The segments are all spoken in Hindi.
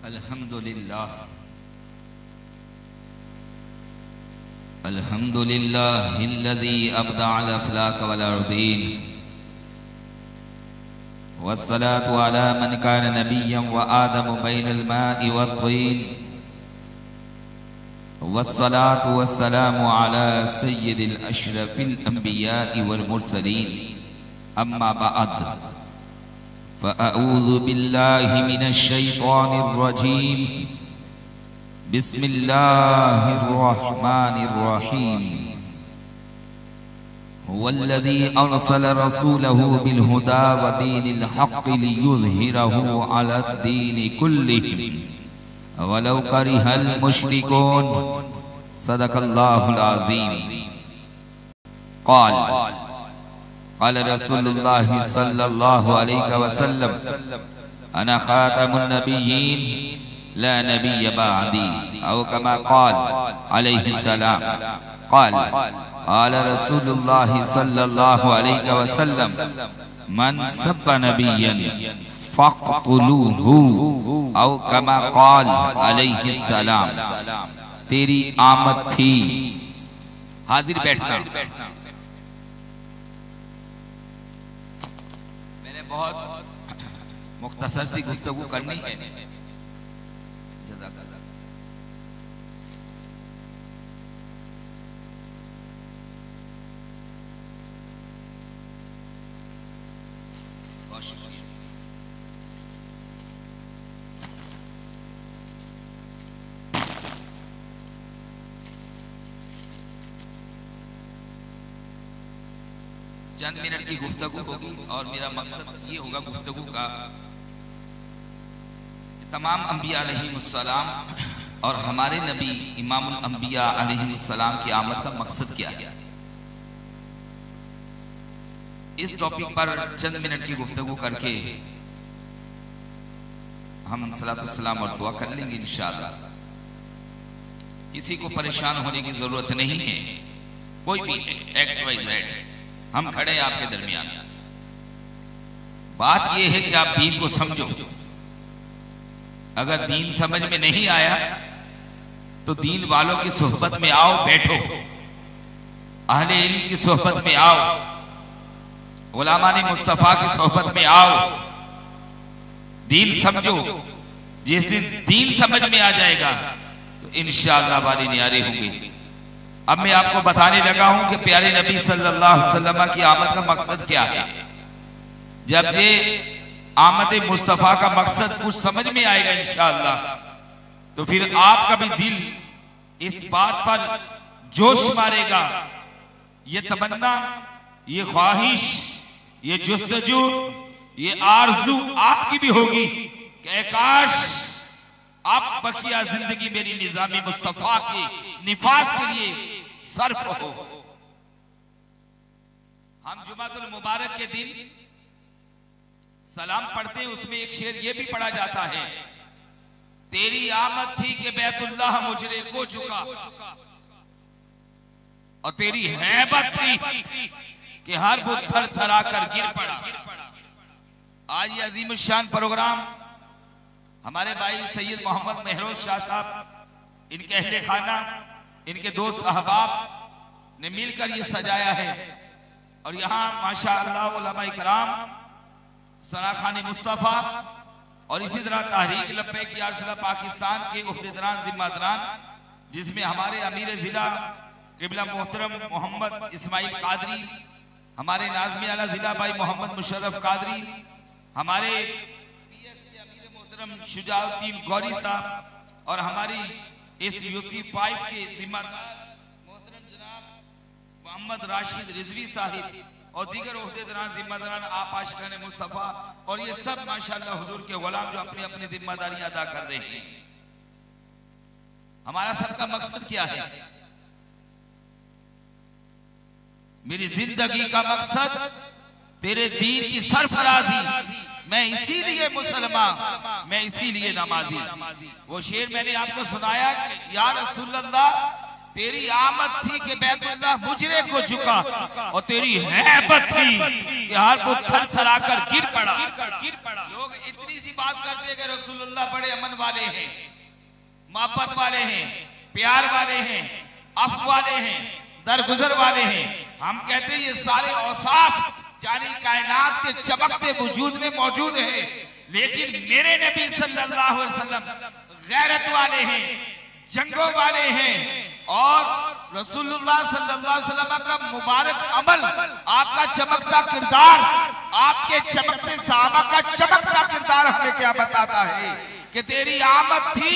अल्हम्दुलिल्लाह अल्हम्दुलिल्लाहिल्लज़ी अब्दअल अफ़लाक वल अर्दीन वस्सलातु अला मन कान नबिय्यन व आदम बैनल माइ वत्तीन वस्सलातु वस्सलामु अला सय्यिदिल अशरफिल अंबियाइ वल मुरसलीन अम्मा बअद फ़अऊज़ु बिल्लाहि मिनश शैतानिर रजीम बिस्मिल्लाहिर रहमानिर रहीम हुवल्लज़ी अरसल रसूलहु बिल हुदा व दीनिल हक़्क़ि लियुज़हिरहु अलद्दीनि कुल्लिहि वलौ करिहल मुश्रिकून सदक़ल्लाहुल अज़ीम। क़ाल रसूलुल्लाहि सल्लल्लाहु अलैहि वसल्लम अना ख़ातमुन नबिय्यीन ला नबिय्य बअदी औ कमा क़ाल अलैहि सलाम। क़ाल रसूलुल्लाहि सल्लल्लाहु अलैहि वसल्लम मन सब्ब नबिय्यन फ़क़्तुलूहु औ कमा क़ाल अलैहि सलाम। तेरी आमद थी। हाजिर बैठना। मैंने बहुत मुख्तसर सी गुफ्तगू करनी है। चंद मिनट की गुफ्तगू होगी और मेरा मकसद ये होगा गुफ्तगू का तमाम अंबिया अलैहिमुस्सलाम और हमारे नबी इमामुल अंबिया अलैहिमुस्सलाम की आमद का मकसद क्या है। इस टॉपिक पर चंद मिनट की गुफ्तगू करके हम सलातुस्सलाम और दुआ कर लेंगे इंशाअल्लाह। किसी को परेशान होने की जरूरत नहीं है। कोई भी XYZ हम खड़े हैं आपके दरमियान। बात यह है कि आप दीन को समझो। अगर दीन समझ में नहीं आया तो दीन वालों की सोहबत में आओ, बैठो, अहले इल्म की सोहबत में आओ, उलमाए मुस्तफा की सोहबत में आओ, दीन समझो। जिस दिन दीन समझ में आ जाएगा तो इंशाअल्लाह वाली न्यारे होंगे। अब मैं आपको बताने लगा हूं कि प्यारे नबी सल्लल्लाहु अलैहि वसल्लम की आमद का मकसद क्या है। जब ये आमद मुस्तफा का मकसद कुछ समझ में आएगा इंशाअल्लाह तो फिर आपका भी दिल इस बात पर जोश मारेगा। ये तमन्ना, ये ख्वाहिश, ये जुस्तजू, ये आरजू आपकी भी होगी कि काश आप बकिया जिंदगी मेरी निजामी मुस्तफा के निफाज के लिए सर्फ हो। हम जुमातुल मुबारक के दिन सलाम पढ़ते हैं, उसमें एक शेर ये भी पढ़ा जाता है, तेरी आमद थी कि बैतुल्लाह मुजरे को झुका और तेरी हैबत थी कि हर बुत थर थरा कर गिर पड़ा। आज ये अजीम शान प्रोग्राम हमारे भाई सैयद मोहम्मद महरोज शाह साहब, इनके अहले खाना, इनके दोस्त अहबाब ने मिलकर ये सजाया है। और यहाँ माशाअल्लाह उलमाए किराम, सनाखानी मुस्तफा और इसी तरह तहरीक लब्बैक या रसूलल्लाह पाकिस्तान के उहदेदारान जिम्मेदारान, जिसमें हमारे अमीर जिला क़िबला मोहतरम मोहम्मद इस्माइल कादरी, हमारे नाज़िम आला जिला भाई मोहम्मद मुशर्रफ कादरी, हमारे शुजाउद्दीन गौरी साहब और हमारी इस UC5 के जिम्मेदार मोहतरम जनाब मोहम्मद राशिद रिजवी साहिब और दीगर ओहदेदारान जिम्मेदारान आप आशिकान मुस्तफा और ये सब माशाअल्लाह हुजूर के गुलाम जो अपनी अपनी जिम्मेदारी अदा कर रहे हैं। हमारा सबका मकसद क्या है? मेरी जिंदगी का मकसद तेरे दीन की सरफराजी। मैं इसीलिए मुसलमान, मैं इसीलिए नमाजी। वो शेर मैंने आपको सुनाया, या रसूल अल्लाह तेरी आमद थी कि बैतुल्लाह मुजरे को झुका, और तेरी हैबत थी कि हर वो थर थरा कर गिर पड़ा। लोग इतनी सी बात करते कि रसूलुल्लाह बड़े अमन वाले हैं, मोहब्बत वाले हैं, प्यार वाले हैं, अफ वाले हैं, दरगुजर वाले हैं। हम कहते हैं ये सारे औसाफ जानी कायनात के चमकते वजूद में मौजूद है, लेकिन मेरे नबी सल्लल्लाहु अलैहि वसल्लम गैरत वाले हैं, जंगों वाले हैं, और रसूलुल्लाह सल्लल्लाहु अलैहि वसल्लम का मुबारक अमल, आपका चमकता किरदार, आपके चमकते सहाबा का चमकता किरदार हमें क्या बताता है कि तेरी आमद थी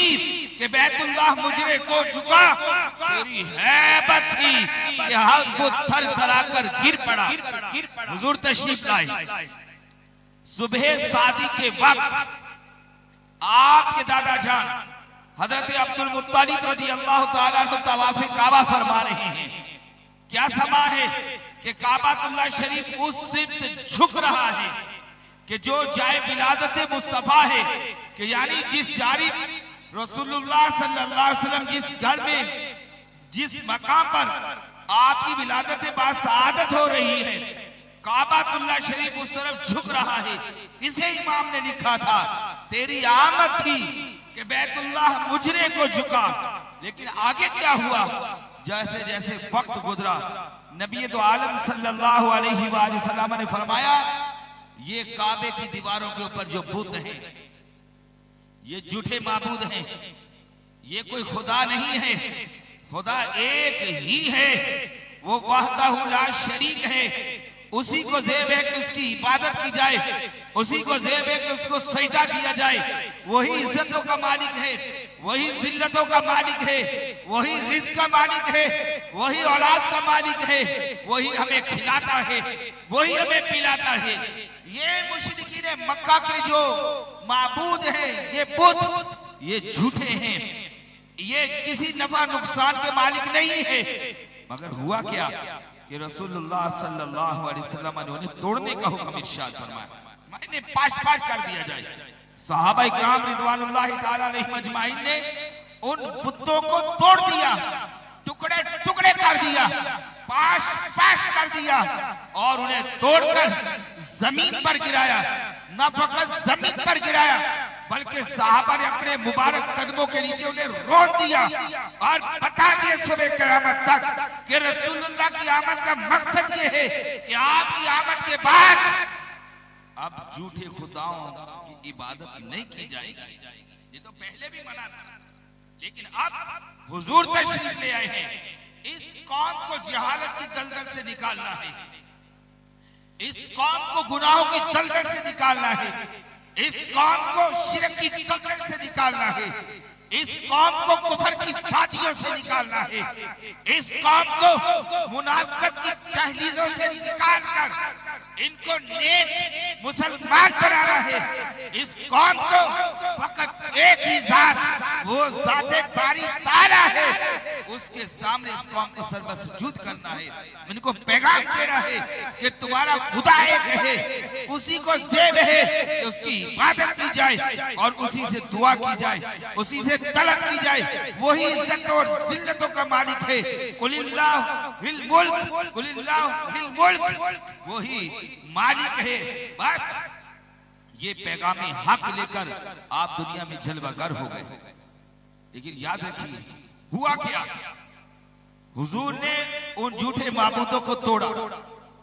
कि बैतुल्लाह मुजरे को झुका, तेरी हैबत थी कि हर वो थर थरा कर गिर पड़ा। हुजूर तशरीफ लाए। सुबह शादी के वक्त आपके दादा जान हजरत अब्दुल मुत्तलिब रज़ियल्लाहु ताला अन्हु तवाफ़े काबा फरमा रहे हैं। क्या समा है कि काबातुल्लाह शरीफ उस सिर्फ झुक रहा है कि जो जाए विलादत मुस्तफा है, कि यानी जिस जारी रसूलुल्लाह सल्लल्लाहु अलैहि वसल्लम जिस घर में जिस मकाम पर आपकी विलादत बासआदत हो रही है, काबातुल्लाह शरीफ उस तरफ झुक रहा है। इसे इमाम ने लिखा था, तेरी आमद थी कि बैतुल्लाह मुजरे को झुका। लेकिन आगे क्या हुआ? जैसे जैसे वक्त गुजरा, नबी दो आलम सल्लल्लाहु अलैहि वसल्लम ने फरमाया, ये काबे की दीवारों के ऊपर जो बुत हैं, ये झूठे माबूद हैं, ये कोई खुदा नहीं है, खुदा एक ही है, वो वहदहु ला शरीक है। उसी को ज़ेब है कि उसकी इबादत की जाए, उसी को ज़ेब है कि उसको सजदा किया जाए। वही इज्जतों का मालिक है, वही जिल्लतों का मालिक है, वही रिज़्क़ का मालिक है, वही औलाद का मालिक है, वही हमें खिलाता है, वही हमें पिलाता है। ये मुशरिकीन मक्का के जो माबूद हैं, ये बुत, ये झूठे हैं, ये किसी नफा नुकसान के मालिक नहीं है। मगर हुआ क्या कि रसूलुल्लाह सल्लल्लाहु अलैहि वसल्लम ने उन्हें तोड़ने का हुक्म इरशाद फरमाया, मैंने पाश कर दिया जाए। सहाबा इकराम रिदवानुल्लाहि ताला अलैहिम अजमाइन ने उन बुतों को तोड़ दिया, टुकड़े टुकड़े कर दिया, पाश कर दिया, और उन्हें तोड़कर जमीन पर गिराया। न फकत जमीन पर गिराया, बल्कि साहबा ने अपने मुबारक कदमों के नीचे उन्हें रोक दिया और बता दिया सुबह क़यामत तक कि रसूलुल्लाह की आमद का मकसद ये है कि आपकी आमद के बाद अब झूठे खुदाओं की इबादत नहीं की जाएगी। ये तो पहले भी मना था, लेकिन अब हुजूर तशरीफ ले आए हैं। इस कौम को जहालत की दलदल से निकालना है, इस कौम को गुनाहों की दलदल से निकालना है, इस कौम को शिरक की दलदल से निकालना है, इस कौम को कुफर की फातियों से निकालना है, इस कौम को मुनाफिकत की तहलीजों से निकाल कर इनको नेक मुसलमान बनाना है। इस कौम को फकत एक ही जात, वो जाते बारी ताला है, उसके सामने इस कौम को सर्वसुजूद करना है। इनको पैगाम देना है कि तुम्हारा खुदा एक है, उसी को ज़ेब है कि उसकी इबादत की जाए और उसी से दुआ की जाए, उसी से तलब की जाए। वही इज्जत और जिल्लतों का मालिक है। कुलिल्लाहिल मुल्क, कुलिल्लाहिल मुल्क, वही मालिक है। बस ये पैगामे हक लेकर आप दुनिया में जलवागर हो गए। लेकिन याद रखिए हुआ क्या, हुजूर ने उन झूठे माबूदों को तोड़ा,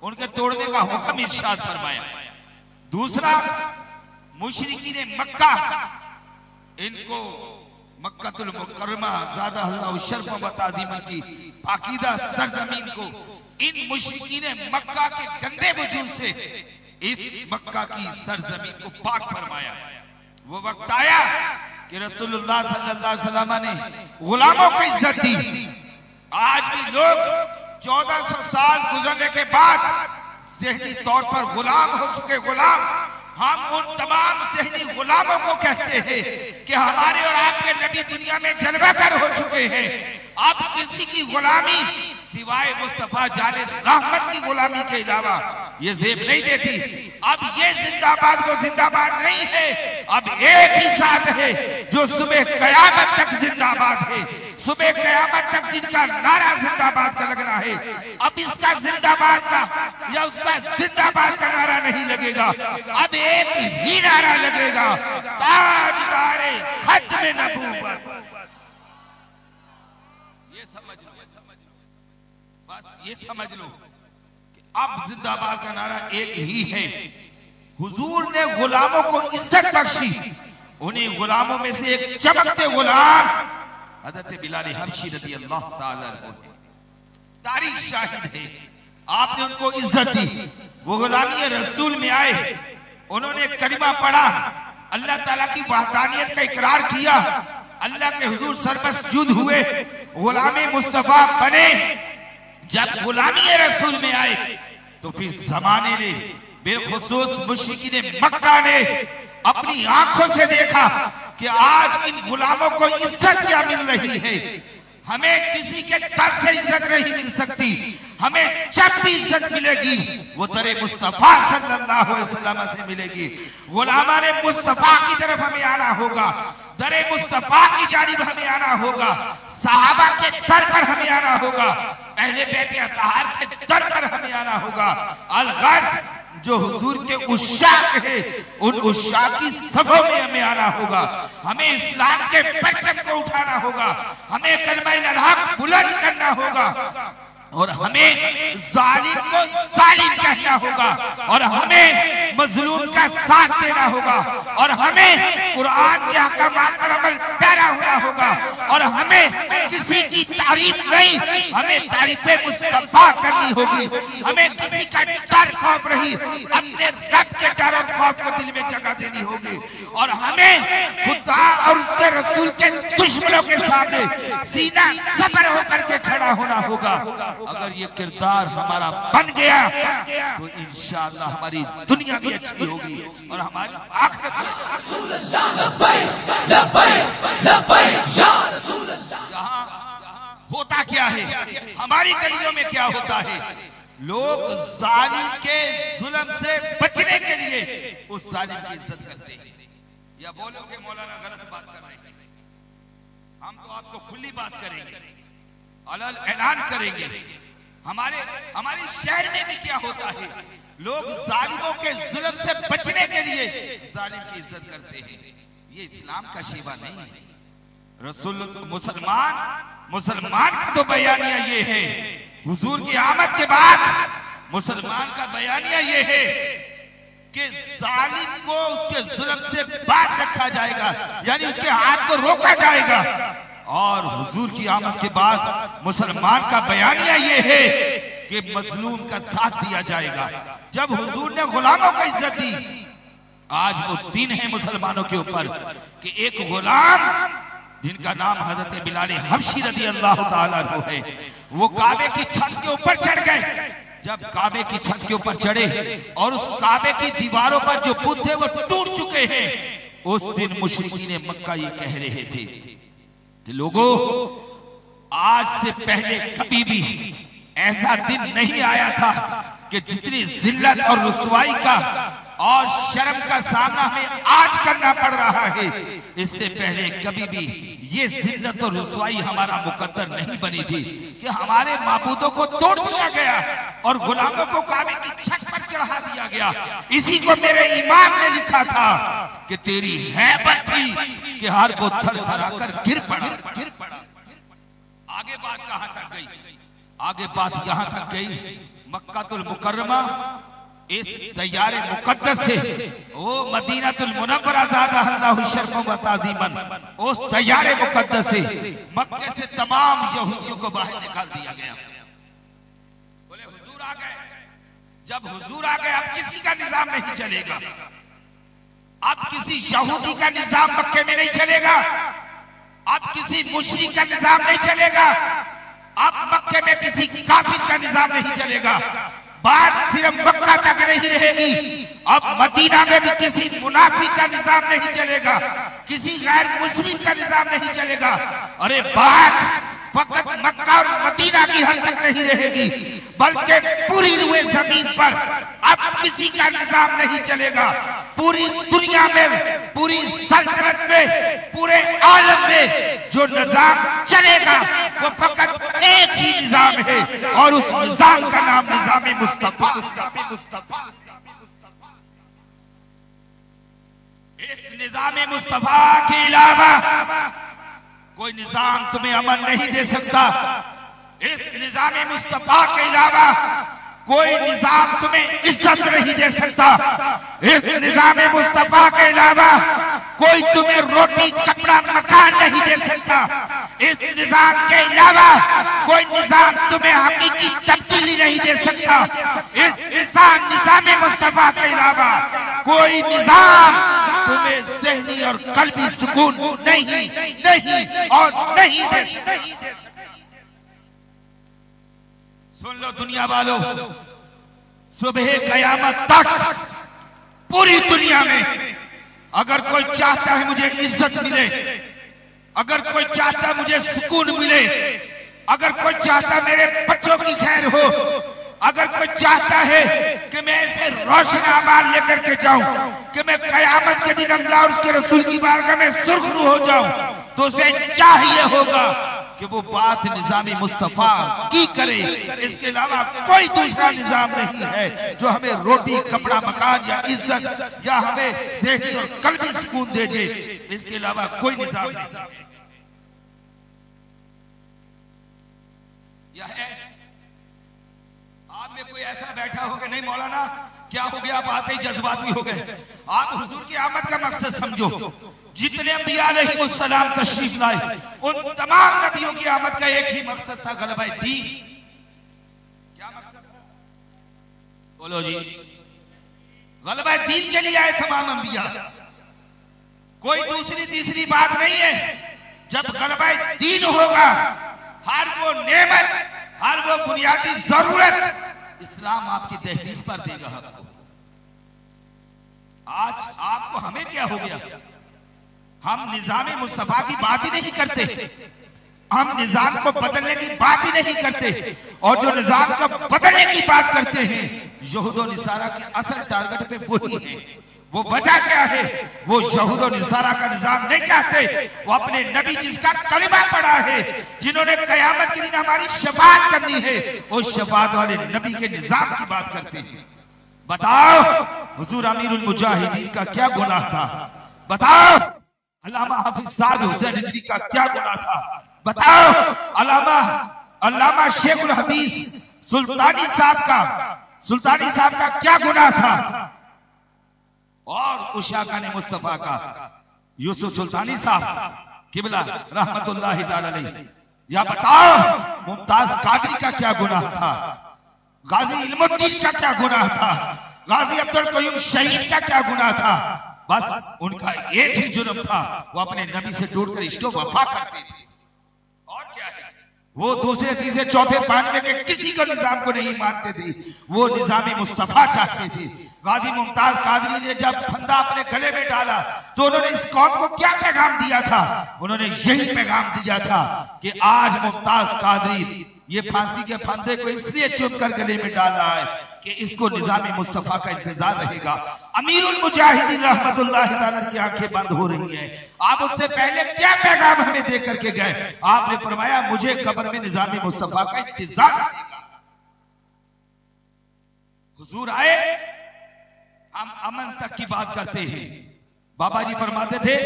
उनके तोड़ने का हुक्म इरशाद फरमाया। दूसरा, मुशरिकीन मक्का, इनको मक्कातुल मुकर्रमा ज़ादा अल्लाहु शर्फ़ व ताज़ीमन की पाकीदा सरजमीन को इन मुशरिकीन मक्का के गंदे वजूद से इस मक्का की सरजमीन को पाक फरमाया। वो वक्त आया कि रसूलुल्लाह सल्लल्लाहु अलैहि वसल्लम ने गुलामों को इज्जत दी। आज भी लोग 1400 साल गुजरने के बाद ज़हनी तौर पर गुलाम हो चुके गुलाम, हम उन तमाम ज़हनी गुलामों को कहते हैं कि हमारे और आपके नबी दुनिया में जलवागर हो चुके हैं। अब किसी की गुलामी सिवाय मुस्तफा जाने रहमत की गुलामी के अलावा ये ज़ेब नहीं देती। अब ये जिंदाबाद वो जिंदाबाद नहीं है, अब एक ही जात है जो सुबह क़यामत तक जिंदाबाद है। सुबह क़यामत तक जिनका नारा जिंदाबाद का लगना है, अब इसका जिंदाबाद का या उसका जिंदाबाद का नारा नहीं लगेगा, अब एक ही नारा लगेगा, ताजदारे खत्म नबूवत। ये समझ लो, बस ये समझ लो कि अब जिंदाबाद का नारा एक ही है। हुजूर ने गुलामों को इज्जत बख्शी, उन्हीं गुलामों में से एक चमकते गुलाम हज़रत बिलाल हबशी रज़ी अल्लाह ताला अन्हु, तारीख शाहिद है, आपने उनको इज्जत दी। वो गुलामी रसूल में आए, उन्होंने कलिमा पढ़ा, अल्लाह ताला की वहदानियत का इकरार किया, अल्लाह के हुजूर सरमसजूद हुए, गुलाम मुस्तफा बने। जब गुलामी रसूल में आए तो फिर जमाने ने, बेखुसूस मुशरिकीन मक्का ने अपनी आंखों से देखा कि आज इन गुलामों को इज्जत क्या मिल रही है। हमें किसी के दर से इज्जत नहीं मिल सकती, हमें जब भी इज्जत मिलेगी वो दरे मुस्तफा सल्लल्लाहु अलैहि वसल्लम से मिलेगी। गुलामा ने मुस्तफा की तरफ हमें आना होगा, दरे मुस्तफा की जानिब हमें आना होगा, सहाबा के दर पर हमें आना होगा, पहले बेटे अतहार के दर पर हमें आना होगा। अलगज़ जो हुजूर के उशाक है, उन उशाक की सफों में हमें आना होगा, हमें इस्लाम के परचम को उठाना होगा, हमें कलमा-ए हक बुलंद करना होगा और हमें जालिम को जालिम कहना होगा और हमें मजलूम का साथ देना होगा और हमें कुरान के अहकामात पर अमल पैरा होना होगा और हमें किसी की तारीफ नहीं, हमें तारीफे मुस्तफा करनी होगी। हमें किसी का डर खौफ नहीं, अपने रब के डर और खौफ को दिल में जगह देनी होगी और हमें खुदा और उसके रसूल के दुश्मनों के सामने सीना सबर होकर के खड़ा होना होगा। अगर ये किरदार हमारा बन गया तो इंशाअल्लाह हमारी दुनिया भी अच्छी होगी और हमारी आखिरत भी अच्छी। होता क्या है, हमारी गलियों में क्या होता है, लोग जालिम के जुल्म से बचने के लिए उस जालिम की इज्जत करते हैं। या बोलो कि मौलाना गलत बात कर रहे हैं, हम तो आपको खुली बात करेंगे, अलल ऐलान करेंगे। हमारे शहर में भी क्या होता है, लोग जालिमों के जुल्म से बचने के लिए जालिम की इज्जत करते हैं। ये इस्लाम का शेवा नहीं है। रसूल मुसलमान का तो बयानिया ये है, हुजूर की आमद के बाद मुसलमान का बयानिया ये है कि जालिम को उसके जुल्म से बाज रखा जाएगा, यानी उसके हाथ को रोका जाएगा। और हुजूर की आमद के बाद मुसलमान का बयानिया ये है कि मजलूम का साथ दिया जाएगा। जब हुजूर ने गुलामों को इज्जत दी, आज वो दिन है मुसलमानों के ऊपर कि एक गुलाम जिनका नाम हजरत बिलाल हबशी रज़ी अल्लाह ताला अन्हु है, वो काबे की छत के ऊपर चढ़ गए। जब काबे की छत के ऊपर चढ़े और उस काबे की दीवारों पर जो बुत थे वो टूट चुके हैं, उस दिन मुशरिकीन मक्का ये कह रहे थे कि लोगों, आज से पहले कभी भी ऐसा दिन नहीं आया था कि जितनी जिल्लत और रुसवाई का और शर्म का सामना हमें आज करना पड़ रहा है, इससे पहले कभी भी ये जिल्लत और रुसवाई हमारा मुकद्दर नहीं बनी थी कि हमारे माबूदों को तोड़ दिया गया और गुलामों को काबे की छत पर चढ़ा दिया गया। इसी को मेरे इमाम ने लिखा था कि तेरी हैबत थी कि हर को थर-थरा कर गिर पड़ा। आगे बात कहां तक गई? आगे बात यहां तक गई, मक्कातुल मुकर्रमा इस तैयारे मुकद्दस से ओ मदीनातुल मुनव्वरा ज़ादहल्लाहु शर्फ़न व ताज़ीमन, उस तैयारे मुकद्दस से मक्के से तमाम यहूदियों को बाहर निकाल दिया गया। बोले हुजूर आ गए। जब हुजूर आ गए, अब किसी का निजाम नहीं चलेगा, अब किसी यहूदी का निजाम मक्के में नहीं चलेगा, अब किसी मुशरिक का निजाम नहीं चलेगा, अब मक्के में किसी काफिर का निजाम नहीं चलेगा। बात सिर्फ मक्का तक नहीं रहेगी, अब मदीना में भी किसी मुनाफिक का निजाम नहीं चलेगा, किसी गैर मुस्लिम का निजाम नहीं चलेगा। अरे बात फकत मक्का और मदीना की हद तक नहीं रहेगी, बल्कि पूरी रुए जमीन पर अब किसी का निजाम नहीं चलेगा। पूरी दुनिया में, पूरी सल्तनत में, पूरे आलम में जो निजाम चलेगा तो फकत एक ही निजाम है और उस निजाम का नाम निजाम मुस्तफा। इस निजाम मुस्तफा के अलावा कोई निजाम तुम्हें अमन नहीं दे सकता। इस निजाम मुस्तफा के अलावा कोई निजाम तुम्हें इज्जत नहीं दे सकता। इस निजाम मुस्तफा के अलावा कोई तुम्हें रोटी कपड़ा मकान नहीं दे सकता। इस निजाम के अलावा कोई निजाम तुम्हें हकीकी तब्दीली नहीं दे सकता। इस निजाम मुस्तफा के अलावा कोई निजाम तुम्हें ज़हनी और कल्बी सुकून नहीं और नहीं दे सकता। सुन लो दुनिया वालों, सुबह कयामत तक पूरी दुनिया में अगर कोई चाहता है मुझे इज्जत मिले, अगर कोई चाहता है मुझे सुकून मिले, अगर कोई चाहता है मेरे बच्चों की खैर हो, अगर कोई चाहता है कि मैं ऐसे रोशन आमाल लेकर के जाऊं कि मैं कयामत के दिन अल्लाह और उसके रसूल की बारगाह में सुर्खरू हो जाऊं, तो उसे चाहिए होगा कि वो बात निजामी मुस्तफा की करे। इसके अलावा कोई दूसरा निजाम नहीं है जो हमें रोटी कपड़ा मकान या इज्जत या हमें ज़हनी और कल्बी सुकून दे दे। इसके अलावा कोई निजाम नहीं। यह है आप में कोई ऐसा बैठा हो कि नहीं मौलाना क्या हो गया, आप आते ही जज्बाती हो गए। आप हुजूर की आमद का मकसद समझो। जितने अंबिया अलैहिमुस्सलाम तशरीफ लाए उन तमाम नबियों की आमद का एक ही मकसद था, गलबा दीन। क्या मकसद था? बोलो जी। गलबा दीन के लिए आए तमाम अंबिया, कोई दूसरी तीसरी बात नहीं है। जब गलबा दीन होगा, हर वो नेमत, हर वो बुनियादी जरूरत इस्लाम आपकी दहलीज पर देगा आपको। आज आपको हमें क्या हो गया, हम निजाम मुस्तफा की बात ही नहीं करते, हम निजाम को बदलने की बात ही नहीं करते, और जो निजाम को बदलने की बात करते हैं यहूद और निसारा के असल टारगेट पे वही है। वो वजह क्या है? वो यहूद और निसारा का निजाम नहीं चाहते, वो अपने नबी जिसका कलिमा पढ़ा है, जिन्होंने कयामत के दिन हमारी शफाअत करनी है, उस शफाअत वाले नबी के निजाम की बात करते हैं। बताओ हुजूर अमीरुल मुजाहिदीन का क्या गुनाह था? बताओ अल्लामा हाफिज साद हुसैन रिजवी का क्या गुनाह था? बताओ अल्लामा शेखुल हदीस सुल्तानी साहब का क्या गुनाह था? और उशाका ने मुस्तफा का यूसुफ सुल्तानी साहब किबला रहमतुल्लाहि ताला अलैहि। या बताओ मुमताज कादरी का क्या गुनाह था? गाजी इल्मुद्दीन का क्या गुनाह था? गाजी अब्दुल कयूम शहीद का क्या गुनाह था? बस उनका एक ही जुर्म था, वो अपने नबी से टूटकर इश्को वफा करते थे। और क्या है? वो दूसरे तीसरे चौथे पांचवे के किसी को निजाम को नहीं मानते थे, वो निजाम मुस्तफा चाहते थे। गाजी मुमताज कादरी ने जब फंदा अपने गले में डाला तो उन्होंने इस कौम को क्या पैगाम दिया था? उन्होंने यही पैगाम दिया था कि आज मुमताज कादरी ये फांसी के फंदे को इसलिए चुप कर गले में डाल रहा है कि इसको निजाम मुस्तफा का इंतजार रहेगा। अमीरुल मुजाहिदीन रहमतुल्लाहि ताला की आंखें बंद हो रही हैं। आप उससे पहले क्या पैगाम हमें दे करके गए? आपने फरमाया मुझे कब्र में निजाम मुस्तफा का इंतजार रहेगा। हुजूर आए, हम अमन तक की बात करते हैं। बाबा जी फरमाते थे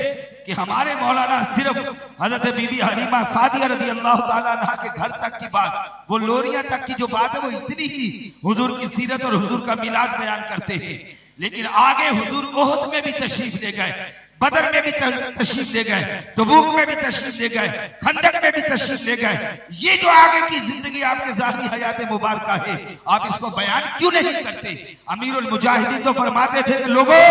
कि हमारे मौलाना सिर्फ हजरत बीबी हलीमा सादिया रज़ी अल्लाह ताला अन्हा के घर तक की बात, वो लोरिया तक की जो बात है वो इतनी ही हुजूर की सीरत और हुजूर का मिलाद बयान करते हैं। लेकिन आगे हुजूर ओहद में भी तशरीफ ले गए, बदर में भी तशरीफ ले गए, तबूक में भी तशरीफ ले गए, खंदक में भी तशरीफ ले गए। ये जो आगे की जिंदगी आपके ज़ाहिरी हयात मुबारका है, आप इसको बयान क्यों नहीं करते? अमीरुल मुजाहिदीन तो फरमाते थे कि लोगों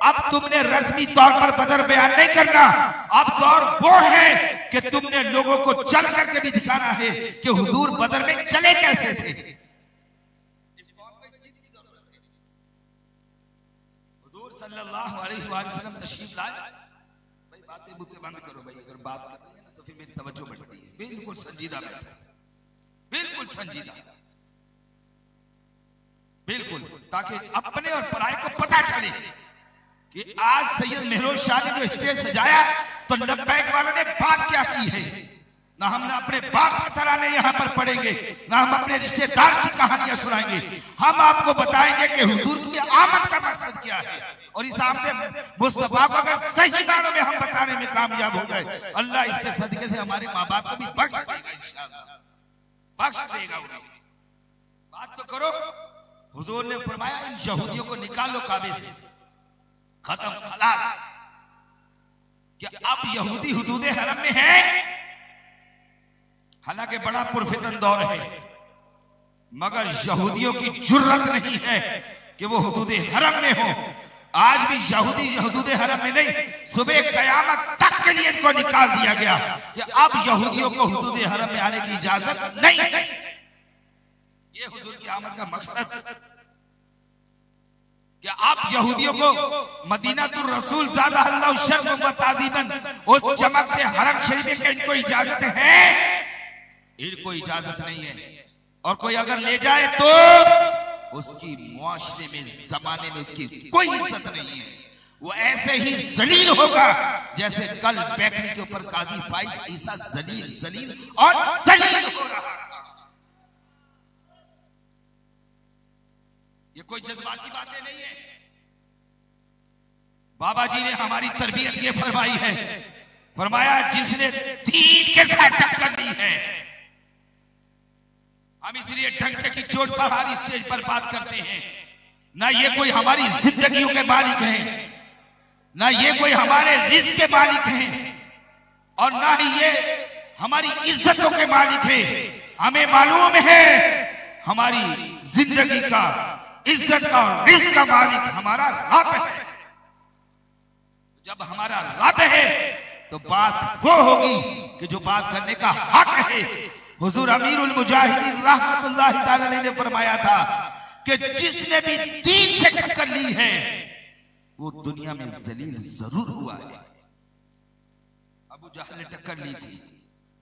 अब तुमने रस्मी तौर पर बदर बयान नहीं करना, अब दौर वो है कि तुमने लोगों को चल करके भी दिखाना है कि हुजूर बदर में चले कैसे थे। हुजूर सल्लल्लाहु अलैहि वसल्लम तशरीफ लाए। भाई बातें बुतें बंद करो भाई, अगर बात करनी है ना तो फिर मेरी तवज्जो बढ़ती है। बिल्कुल संजीदा बैठो, बिल्कुल संजीदा, बिल्कुल, ताकि अपने और पराये को पता चले कि आज सैयद मेहरोज शाह ने जो स्टेज सजाया तो लब्बैक वालों ने बात क्या की है। ना हम अपने बाप के तराने यहाँ पर पढ़ेंगे, ना हम अपने रिश्तेदार की कहानियां सुनाएंगे। हम आपको बताएंगे कि हुजूर की आमद का मकसद क्या है। और इस आमद मुस्तफा को अगर सही मानों में हम बताने में कामयाब हो गए, अल्लाह इसके सदके से हमारे माँ बाप को भी बख्श देगा, इंशाअल्लाह बख्श देगा। बात तो करो। हुजूर ने फरमाया इन यहूदियों को निकालो काबे से, खत्म, खलास। क्या अब यहूदी हुदूदे हरम में है? हालांकि बड़ा पुरफितन दौर है, मगर यहूदियों की जुर्रत नहीं है कि वो हुदूदे हरम में हो। आज भी यहूदी हुदूदे हरम में नहीं, सुबह कयामत तक के लिए इनको निकाल दिया गया कि अब यहूदियों को हुदूदे हरम में आने की इजाजत नहीं है। ये हुजूर की आमद का मकसद। क्या आप यहूदियों को मदीनातुर रसूल ज़ादहल्लाहु शर्फ़ व ताज़ीमन और चमकते हरम शरीफ के इनको इजाजत है? इनको इजाजत नहीं है। और कोई अगर ले जाए तो उसकी मुआशरे में, जमाने में उसकी कोई इज्जत नहीं है। वो ऐसे ही जलील होगा जैसे कल बैकरी के ऊपर कादी फाइज ईसा जलील जलील और जलील हो रहा। ये कोई जज्बाती बातें नहीं है। बाबा जी ने हमारी तरबियत ये फरमाई है, फरमाया जिसने दीन के साथ टक्कर दी है। हम इसलिए डंके की चोट पर हर स्टेज पर बात करते हैं। ना ये कोई हमारी जिंदगियों के मालिक हैं, ना ये कोई हमारे रिज़्क़ के मालिक हैं, और ना ही ये हमारी इज्जतों के मालिक है। हमें मालूम है हमारी जिंदगी का, इज्जत का और रिज़्क़ का मालिक हमारा रब है। जब हमारा रब है तो बात वो होगी कि जो बात करने का हक है। हुजूर अमीरुल मुजाहिदीन रहमतुल्लाहि तआला अलैहि ने फरमाया था कि जिसने भी दीन से टक्कर ली है वो दुनिया में जलील जरूर हुआ है। अबू जहल ने टक्कर ली थी,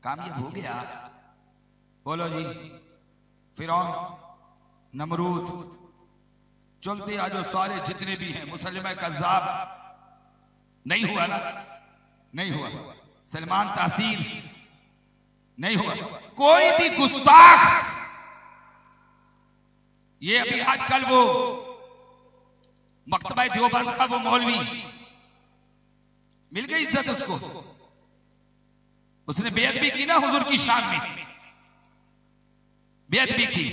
कामयाब हो गया। बोलो जी, फिरौन, नमरूद, चलते आ जो सारे जितने भी हैं, मुसलमान कज़्ज़ाब, नहीं हुआ ना? नहीं हुआ। सलमान तासीर नहीं हुआ। कोई भी गुस्ताख, ये अभी आजकल वो मकतबा देवबंद का वो मौलवी, मिल गई इज्जत उसको, उसने बेअदबी की ना हुजूर की शान में, बेअदबी की।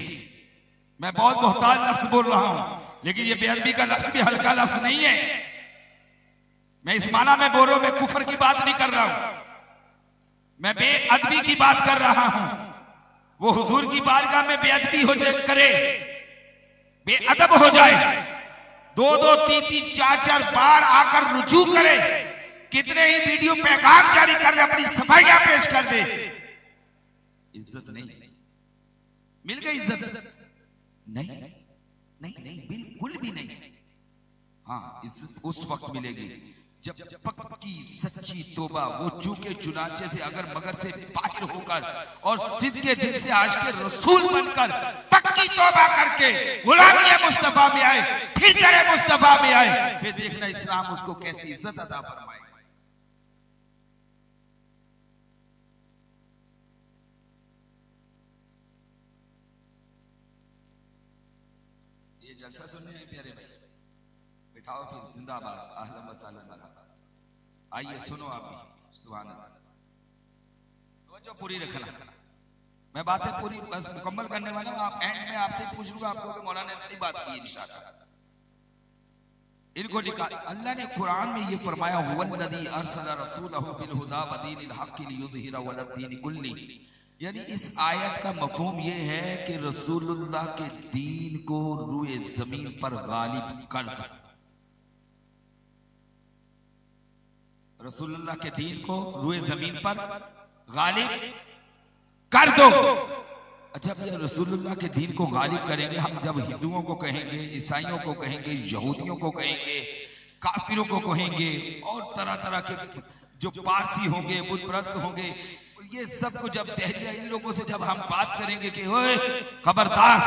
मैं बहुत मोहताज लफ्ज बोल रहा हूं, लेकिन ये बेअदबी का लफ्ज भी हल्का लफ्ज नहीं है। मैं इस माना में बोल रहा हूं, मैं कुफर की बात नहीं कर रहा हूं, मैं बेअदबी की बात कर रहा हूं। वो हुजूर की बारगाह में बेअदबी हो जाए, करे, बेअदब हो जाए, 2-2, 3-3, 4-4 बार आकर रुजू करे, कितने ही वीडियो पैगाम जारी कर दे, अपनी सफाइयां पेश कर दे, इज्जत नहीं। मिल गई इज्जत? नहीं नहीं नहीं, बिल्कुल भी नहीं। हाँ, इज्जत उस वक्त मिलेगी जब पक्की सच्ची तौबा, वो चूके चुनाचे से अगर मगर से बाहर होकर और सिद्के दिल से आशिक़े रसूल बनकर पक्की तौबा करके गुलामी मुस्तफा में आए, फिर दरे मुस्तफा में आए, फिर देखना इस्लाम उसको कैसी इज्जत अता फरमाए। ये जलसा सुनने प्यारे भाई, बिठाओ फिर, जिंदाबाद, अहलन व सहलन मरहबा। आइए सुनो आप भी, सुभान अल्लाह, तवज्जो पूरी रखना। मैं बातें पूरी बस मुकम्मल करने वाला हूं। आप एंड में आपसे पूछ लूंगा आपको कि मौलाना ने सही बात की इंशाअल्लाह। इनको निकाल, अल्लाह ने कुरान में ये फरमाया, हुवल्लज़ी अरसला रसूलहु बिल हुदा व दीनिल हक़्क़ि लियुज़हिरहु अला दीनि कुल्लिही। यानी इस आयत का मफ़हूम ये है कि रसूलुल्लाह के दीन को रूए जमीन पर गालिब कर दो। रसूलुल्लाह के दीन को रूए जमीन पर गालिब कर दो। अच्छा भैया, रसूलुल्लाह के दीन को गालिब करेंगे हम जब हिंदुओं को कहेंगे, ईसाइयों को कहेंगे, यहूदियों को कहेंगे, काफिरों को कहेंगे, और तरह तरह के जो पारसी होंगे, बुत परस्त होंगे, ये सब को जब तहलिया इन लोगों से जब हम बात करेंगे कि ओए खबरदार,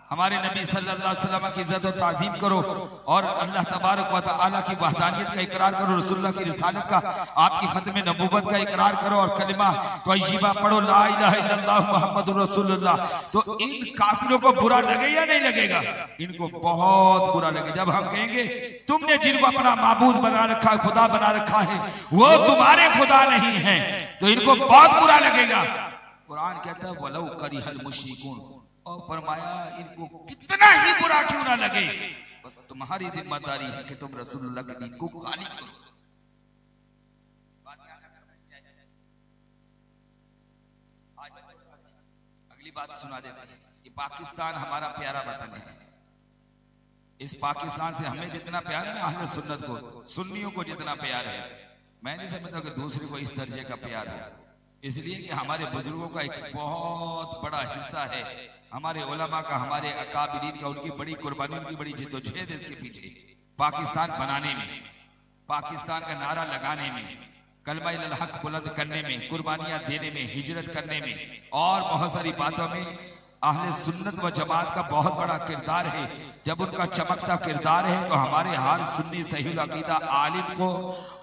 हमारे नबी सल्लल्लाहु अलैहि वसल्लम की इज्जत और ताज़ीम करो और अल्लाह तबारक व तआला की वहदानियत का इकरार करो, रसूलुल्लाह की रिसालत का, आपकी खत्म नबूवत का इकरार करो और कलिमा तय्यबा पढ़ो, ला इलाहा इल्लल्लाह मुहम्मदुर रसूलुल्लाह। तो इन काफिरों को बुरा लगे या नहीं लगेगा? इनको बहुत बुरा लगे जब हम कहेंगे तुमने जिनको अपना माबूद बना रखा है, खुदा बना रखा है, वो तुम्हारे खुदा नहीं है, तो इनको बहुत बुरा लगेगा। कुरान कहता है वलौ करिहल मुशरिकून, और फरमाया इनको कितना ही बुरा क्यों ना लगे, बस तुम्हारी जिम्मेदारी है कि तुम रसूलुल्लाह के दीन को गाली करो। अगली बात सुना देते हैं कि पाकिस्तान हमारा प्यारा वतन है। इस पाकिस्तान से हमें जितना प्यार है ना अहले सुन्नत को, सुन्नियों को जितना प्यार है, मैं नहीं समझता कि दूसरे को इस दर्जे का प्यार है। इसलिए कि हमारे बुजुर्गों का एक बहुत बड़ा हिस्सा है, हमारे उलमा का, हमारे अकाबिरीन का, उनकी बड़ी कुर्बानी, उनकी बड़ी जिद्दोजहद इसके पीछे, पाकिस्तान बनाने में, पाकिस्तान का नारा लगाने में, कलमा इल हक बुलंद करने में, कुर्बानियां देने में, हिजरत करने में और बहुत सारी बातों में अहले सुन्नत व जमात का बहुत बड़ा किरदार है। जब उनका चमकता किरदार है तो हमारे हर सुन्नी सही अकीदा आलिम को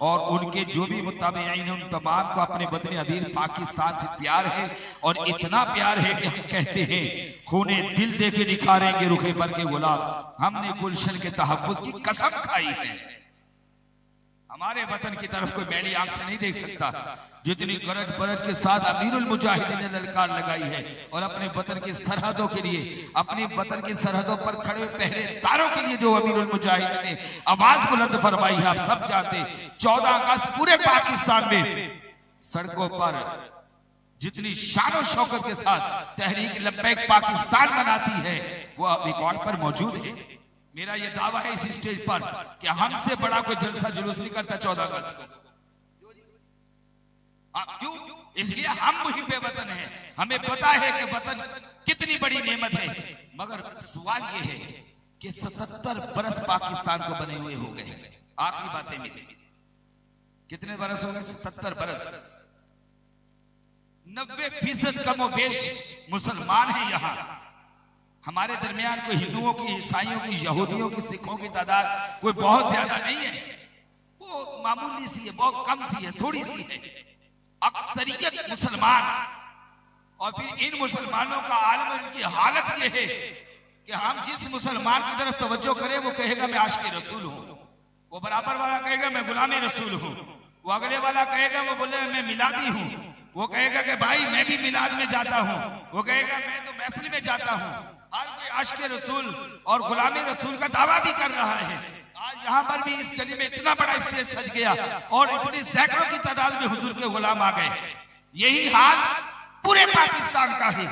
और उनके जो भी मुत्तबईन उन तमाम को अपने वतन अजीज पाकिस्तान से प्यार है, और इतना प्यार है कि हम कहते हैं खूने दिल दे के निखारेंगे रुखे भर के गुलाब, हमने गुलशन के तहफ्फुज़ की कसम खाई है। हमारे वतन की तरफ कोई मैली आंख से नहीं देख सकता। जितनी गरज बरज के साथ अमीरुल मुजाहिदीन ने ललकार लगाई है और अपने वतन की सरहदों के लिए, अपने वतन की सरहदों पर खड़े पहरेदारों के लिए जो अमीरुल मुजाहिदीन ने आवाज बुलंद फरमाई है, आप सब जानते। 14 अगस्त पूरे पाकिस्तान में सड़कों पर जितनी शान और शौकत के साथ तहरीक लब्बैक पाकिस्तान मनाती है वो रिकॉर्ड पर मौजूद है। मेरा ये दावा है इस स्टेज पर कि हमसे बड़ा कोई जलसा जुलूस नहीं करता 14 अगस्त को। क्यों? इसलिए हम मुहिब्बे वतन हैं, हमें पता है कि वतन कितनी बड़ी नेमत है। मगर सवाल ये है कि 77 बरस पाकिस्तान को बने हुए हो गए। आखिरी बातें मिली, कितने बरस हो गए? 77 बरस। 90% कमोबेश मुसलमान हैं यहाँ। हमारे दरमियान कोई हिंदुओं की, ईसाइयों की, यहूदियों की, सिखों की तादाद कोई बहुत ज्यादा नहीं है, वो मामूली सी है, बहुत कम सी है, थोड़ी सी है। अक्सरियत मुसलमान, और फिर इन मुसलमानों का आलम, उनकी हालत ये है कि हम जिस मुसलमान की तरफ तवज्जो करें वो कहेगा मैं आशिक़ रसूल हूं, वो बराबर वाला कहेगा मैं गुलाम रसूल हूं, वो अगले वाला कहेगा वो बोले मैं मिलादी हूं, वो कहेगा कि भाई मैं भी मिलाद में जाता हूं, वो कहेगा मैं तो महफिल में जाता हूं। हर कोई आशिक़ रसूल और गुलामी रसूल का दावा भी कर रहा है। आज यहाँ पर भी इस गली में इतना बड़ा स्टेज सज गया और इतनी सैकड़ों की तादाद में हुजूर के गुलाम आ गए। यही हाल पूरे पाकिस्तान का है।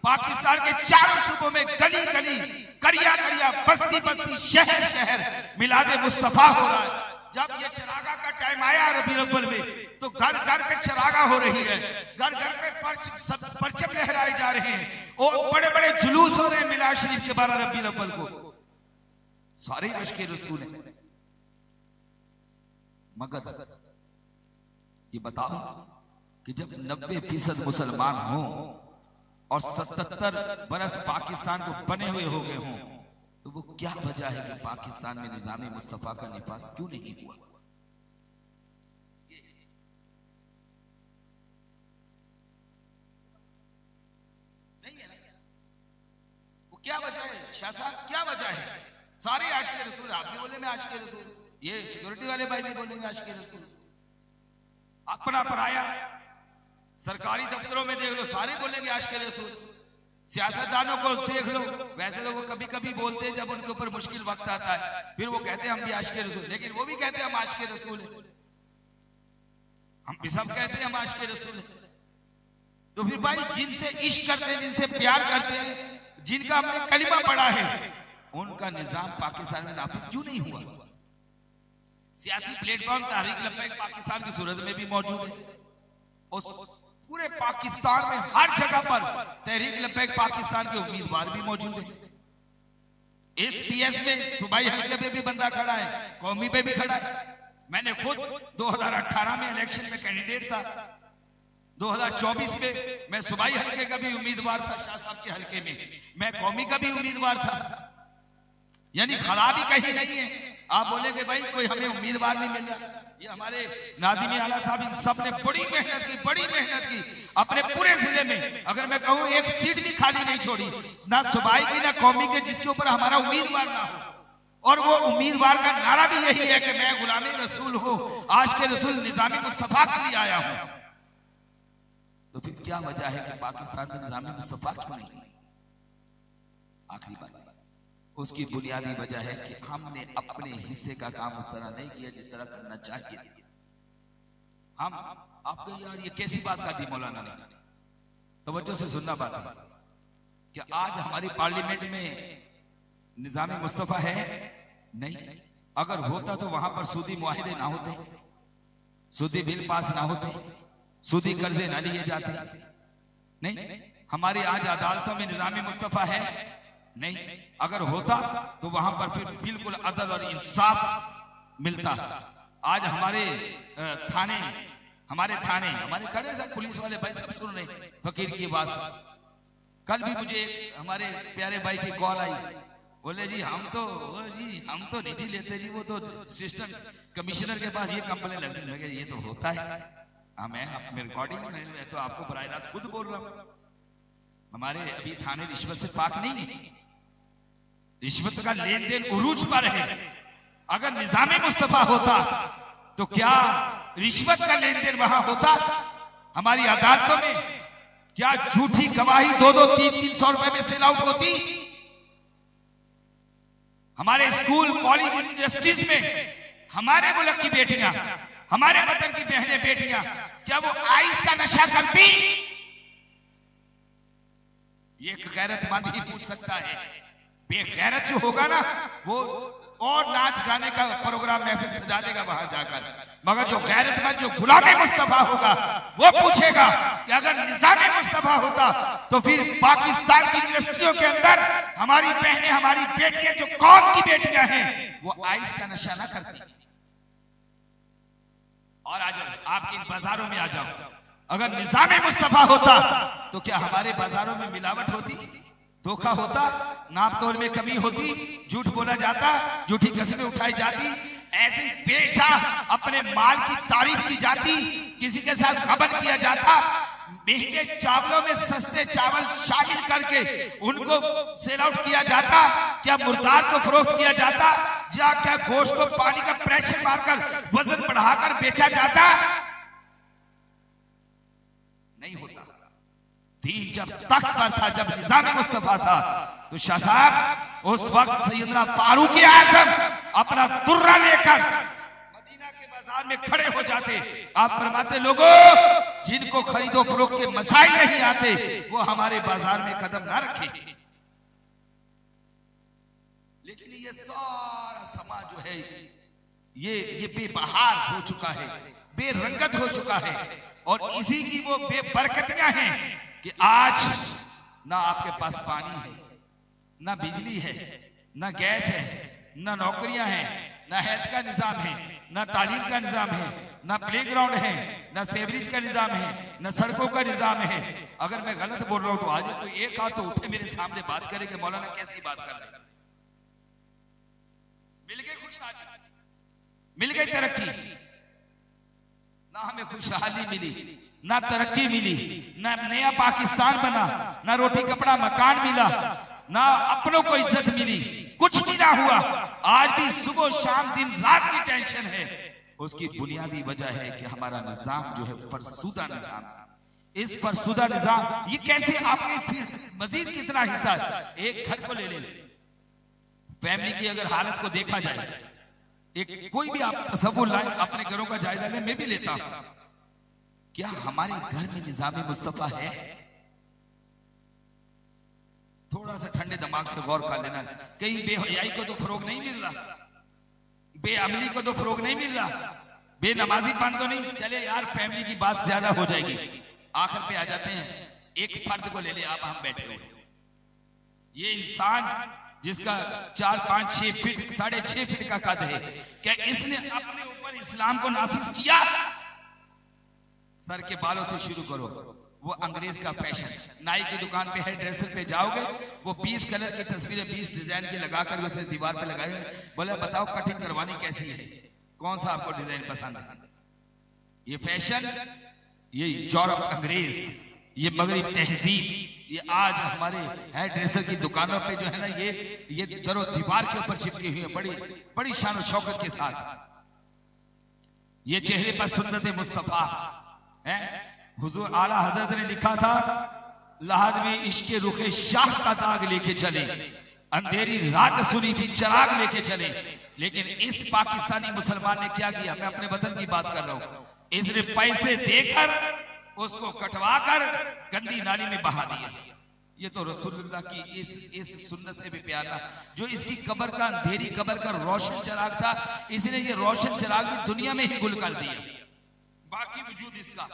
पाकिस्तान के चारों सूबों में गली गली, करिया करिया, बस्ती बस्ती, शहर शहर मिलाद मुस्तफा हो रहा है। जब ये चरागा का टाइम आया रबीउल अव्वल में, तो घर घर पे चरागा हो रही है, घर घर पे परचम लहराए जा रहे हैं और बड़े बड़े जुलूस हो रहे हैं मिलाद शरीफ के 12 रबीउल अव्वल को। सारे आशिक़ रसूल हैं। मगर ये बताओ कि जब 90% मुसलमान हों और 77 बरस पाकिस्तान को बने हुए हो गए हों, तो वो क्या वजह है कि पाकिस्तान में निज़ाम मुस्तफा का निफाज क्यों नहीं हुआ? नहीं है ना? वो क्या वजह है शाह साहब, क्या वजह है? सारे आशिक़ रसूल, आप भी बोले मैं आशिक़ रसूल, ये सिक्योरिटी वाले भाई भी बोलेंगे आशिक़ रसूल। अपना पराया सरकारी दफ्तरों में देख लो, सारे बोलेंगे आशिक़ रसूल। सियासतदानों को देख लो, वैसे तो वो कभी कभी बोलते हैं जब उनके ऊपर मुश्किल वक्त आता है, फिर वो कहते हैं हम भी आशिक़ रसूल, लेकिन वो भी कहते हैं हम आशिक़ रसूल हैं। हम भी सब कहते हैं हम आशिक़ रसूल हैं। तो फिर भाई जिनसे इश्क करते हैं, जिनसे प्यार करते हैं, जिनका हमने कलिमा पढ़ा है, उनका निजाम पाकिस्तान में नाफिज क्यों नहीं हुआ? सियासी प्लेटफॉर्म तहरीक लब्बैक पाकिस्तान की सूरत में भी मौजूद है और पूरे पाकिस्तान में हर जगह पर तहरीक लब्बैक पाकिस्तान के उम्मीदवार भी मौजूद है। एसपीएस में सूबाई हल्के पे भी बंदा खड़ा है, कौमी पे भी खड़ा है। मैंने खुद 2018 में इलेक्शन में कैंडिडेट था, 2024 में मैं सूबाई हल्के का भी उम्मीदवार था, शाह साहब के हल्के में मैं कौमी का भी उम्मीदवार था। यानी खराबी कहीं नहीं है। आप बोले कि भाई कोई हमें उम्मीदवार नहीं मिल रहा, ये हमारे नादिमी आला साहब इन सब ने बड़ी मेहनत की अपने पूरे जिले में। अगर मैं कहूं एक सीट भी खाली नहीं छोड़ी, ना सूबाई की ना कौमी के, जिसके ऊपर हमारा उम्मीदवार ना हो। और वो उम्मीदवार का नारा भी यही है कि मैं गुलामी रसूल हूं, आज के रसूल निजामी मुस्तफा के लिए आया हूं। तो फिर क्या वजह है कि पाकिस्तान में निजामी मुस्तफा क्यों नहीं? आखिरी बात, उसकी बुनियादी वजह है कि हमने अपने हिस्से का काम उस तरह नहीं किया जिस तरह करना चाहिए। हम आपको यार ये कैसी बात कर दी मौलाना ने, तवज्जो से सुनना बात है कि आज हमारी पार्लियामेंट में निजामी मुस्तफा है नहीं। अगर होता तो वहां पर सूदी मुआहिदे ना होते, सूदी बिल पास ना होते, सूदी कर्जे ना लिए जाते। नहीं, हमारी आज अदालतों में निजामी मुस्तफा है नहीं। अगर होता तो वहां पर फिर बिल्कुल अदल और इंसाफ मिलता। आज हमारे थाने हमारे खड़े सब पुलिस वाले भाई सब सुन रहे फकीर की बात। कल भी मुझे हमारे प्यारे भाई की कॉल आई, बोले जी हम तो नहीं जी लेते जी, वो तो सिस्टम कमिश्नर के पास ये कंप्लेन लगने लगे। ये तो होता है। हाँ, मैं रिकॉर्डिंग में तो आपको बराह रास्त खुद बोल रहा हूं। हमारे अभी थाने रिश्वत से पाक नहीं है, रिश्वत का लेन देन उरूज पर है। अगर निजामे मुस्तफा होता तो क्या रिश्वत का लेन देन वहां होता? हमारी अदालतों में क्या झूठी गवाही 2-2, 300 रुपए में सेल आउट होती? हमारे स्कूल, कॉलेज, यूनिवर्सिटीज में हमारे मुल्क की बेटियां, हमारे वतन की बहनें बेटियां, क्या वो आइस का नशा करती? ये गैरतमंद ही पूछ सकता है। बेगैरत जो होगा ना, वो और नाच गाने का प्रोग्राम महफिल सजा देगा वहां जाकर। मगर जो गैरतमंद, जो गुलाम मुस्तफा होगा, वो पूछेगा कि अगर निजाम मुस्तफा होता तो फिर पाकिस्तान की यूनिवर्सिटियों के अंदर हमारी बहनें, हमारी बेटियां, जो कौम की बेटियां हैं, वो आइस का नशा ना करती। और आ जाओ, आपके बाजारों में आ जाओ, अगर निजाम मुस्तफा होता तो क्या हमारे बाजारों में मिलावट होती, धोखा होता, नाप तोल में कमी होती, झूठ बोला जाता, झूठी कस्में उठाई जाती, ऐसे बेचा अपने माल की तारीफ की जाती, किसी के साथ गबन किया जाता, महंगे चावलों में सस्ते चावल शामिल करके उनको सेल आउट किया जाता, क्या मुर्दार को फरोख्त किया जाता, या क्या गोश्त को पानी का प्रेशर मारकर वजन बढ़ाकर बेचा जाता? नहीं होता। दीन जब तख्त पर था, जब निजाम मुस्तफा था, तो शाह साहब उस वक्त सैयदना फारूक आज़म अपना दुर्रा लेकर मदीना के बाजार में खड़े हो जाते। आप फरमाते, लोगों जिनको खरीदो फरोख्त के मसाइल नहीं आते, वो हमारे बाजार में कदम ना रखे। लेकिन ये सारा समाज जो है ये बेबहार हो चुका है, बेरंगत हो चुका है। और इसी की वो बेबरकतियां हैं कि आज ना आपके पास पानी है, ना बिजली है, ना गैस है, ना नौकरियां हैं, ना हेल्थ का निजाम है, ना तालीम का निजाम है, ना प्लेग्राउंड है, ना सेवरेज का निजाम है, ना सड़कों का निजाम है। अगर मैं गलत बोल रहा हूं तो आज तो एक हाथ तो उठे मेरे सामने बात करे कि मौलाना कैसी बात कर रहे हैं। मिल गई खुशहाली, मिल गई तरक्की? ना हमें खुशहाली मिली, ना तरक्की मिली, ना नया पाकिस्तान बना, ना रोटी कपड़ा मकान मिला, ना अपनों को इज्जत मिली, कुछ भी ना हुआ। आज भी सुबह शाम दिन रात की टेंशन है। उसकी बुनियादी वजह है कि हमारा निजाम जो है फरसुदा निजाम। इस फरसुदा निजाम ये कैसे आपने फिर मजीद कितना हिस्सा, एक घर को ले ले, फैमिली की अगर हालत को देखा जाए, एक कोई भी आप तसव्वुर लाए, अपने घरों का जायजा ले, मैं भी लेता हूं, क्या हमारे घर में निजाम मुस्तफा है? थोड़ा सा ठंडे दिमाग से गौर कर लेना। कहीं बेहयाई को तो फरोग नहीं मिल रहा, बेअमली को तो फरोग नहीं मिल रहा, बेनमाजीपन तो नहीं। चले यार, फैमिली की बात ज्यादा हो जाएगी, आखिर पे आ जाते हैं। एक फर्द को ले ले आप, हम बैठे हुए, ये इंसान जिसका 4, 5, 6 फीट 6.5 फीट का कद है, क्या इसने अपने ऊपर इस्लाम को नाफिज किया? सर के बालों से शुरू करो, वो अंग्रेज का फैशन। नाई की दुकान पे है, ड्रेसर पे जाओगे, वो 20 कलर की तस्वीरें 20 डिजाइन की लगाकर उसे दीवार पे लगाए, बोले बताओ कटिंग करवानी कैसी है, कौन सा आपको डिजाइन पसंद है। ये फैशन, ये यूरोप, अंग्रेज, ये मगरिब तहजीब, ये आज हमारे हेयर ड्रेसर की दुकानों पे जो है ना, ये दरो दीवार के ऊपर चिपकी हुई है बड़ी बड़ी शान और शौकत के साथ। ये चेहरे पर सुन्नत मुस्तफा है। हुजूर आला हजरत ने लिखा था, लहद में इश्क़ रुखे शाह का दाग लेके चले, अंधेरी रात सुनी थी चिराग लेके चले। लेकिन इस पाकिस्तानी मुसलमान ने क्या किया, मैं अपने वतन की बात कर रहा हूं, इसने पैसे देकर उसको कटवाकर गंदी नाली में बहा दिया। ये तो रसूलुल्लाह की इस सुन्नत से भी प्यारा, जो इसकी कब्र का, अंधेरी कब्र का रोशन चिराग था, इसने ये रोशन चिराग भी दुनिया में ही गुल कर दिया। बाकी वजूद इसका,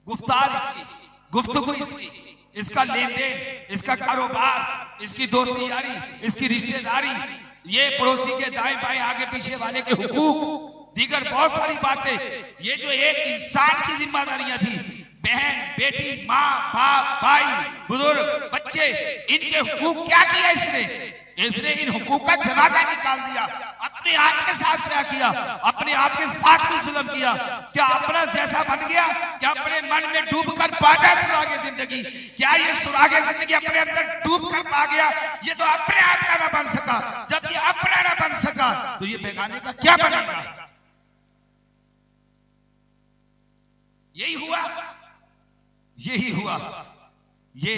गुफ्तार इसकी, गुफ्तगू इसकी, इसका लेन देन, इसका कारोबार, इसकी दोस्ती यारी, इसकी रिश्तेदारी, ये पड़ोसी के दाएं बाएं आगे पीछे वाले के हुकूक, दीगर बहुत सारी बातें, ये जो एक इंसान की जिम्मेदारियां थी, बहन, बेटी, माँ, बाप, भाई, बुजुर्ग, बच्चे, इनके हुकूक क्या किया इसने इन हुकूक का जनाजा निकाल दिया। अपने आप के साथ क्या किया, अपने आप के साथ भी जुल्म किया। क्या अपना जैसा बन गया, क्या अपने मन में डूब कर पाया सुरागे जिंदगी, क्या ये सुरागे जिंदगी अपने अंदर डूब कर पा गया, ये तो अपने आप का ना बन सका। जब ये अपना ना बन सका तो ये बेगाने का क्या बनेगा। यही हुआ, ये